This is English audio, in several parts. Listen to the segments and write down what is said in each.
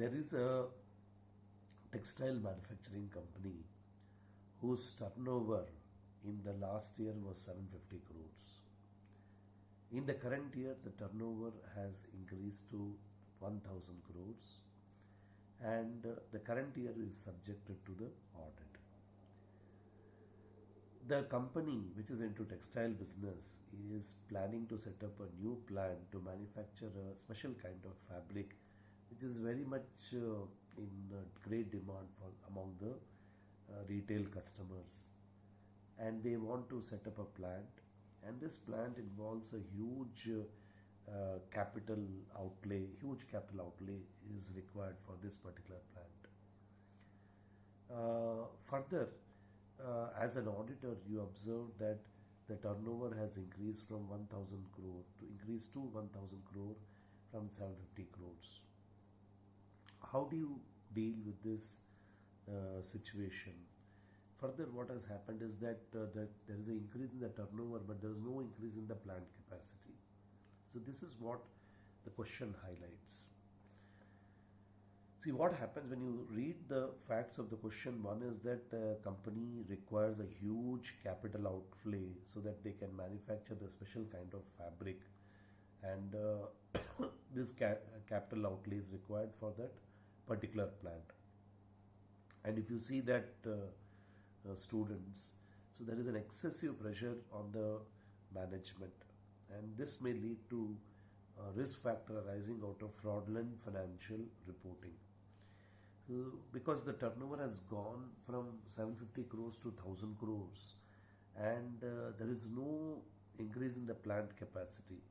There is a textile manufacturing company whose turnover in the last year was 750 crores. In the current year, the turnover has increased to 1000 crores, and the current year is subjected to the audit. The company, which is into textile business, is planning to set up a new plant to manufacture a special kind of fabric which is very much in great demand among the retail customers. And they want to set up a plant, and this plant involves a huge capital outlay. Huge capital outlay is required for this particular plant. Further, as an auditor, you observe that the turnover has increased from 1000 crore to 1000 crore from 750 crores. How do you deal with this situation? Further, what has happened is that there is an increase in the turnover, but there is no increase in the plant capacity. So this is what the question highlights. See, what happens when you read the facts of the question. One is that the company requires a huge capital outlay so that they can manufacture the special kind of fabric, and this capital outlay is required for that particular plant. And if you see that students, so there is an excessive pressure on the management, and this may lead to a risk factor arising out of fraudulent financial reporting. So because the turnover has gone from 750 crores to 1000 crores, and there is no increase in the plant capacity,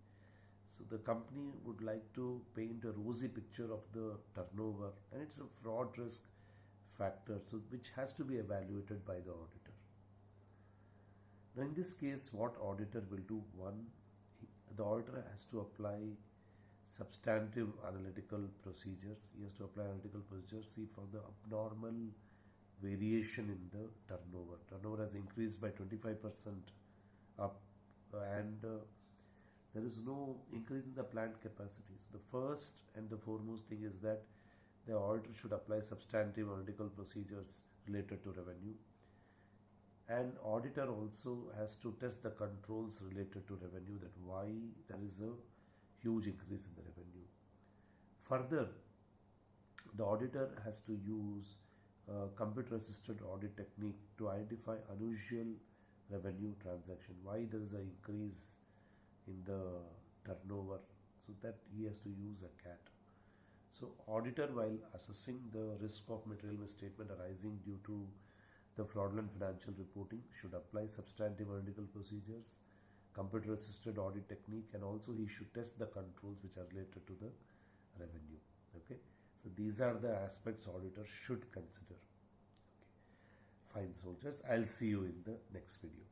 so the company would like to paint a rosy picture of the turnover, and it's a fraud risk factor, so which has to be evaluated by the auditor. Now, in this case, what auditor will do? One, the auditor has to apply substantive analytical procedures. He has to apply analytical procedures. See, for the abnormal variation in the turnover. Turnover has increased by 25% up, and there is no increase in the plant capacity. So the first and the foremost thing is that the auditor should apply substantive analytical procedures related to revenue. And auditor also has to test the controls related to revenue, that why there is a huge increase in the revenue. Further, the auditor has to use computer assisted audit technique to identify unusual revenue transaction, why there is an increase in the turnover, so that he has to use a CAT. So auditor, while assessing the risk of material misstatement arising due to the fraudulent financial reporting, should apply substantive analytical procedures, computer assisted audit technique, and also he should test the controls which are related to the revenue. Okay, so these are the aspects auditor should consider. Okay. Fine, soldiers, I'll see you in the next video.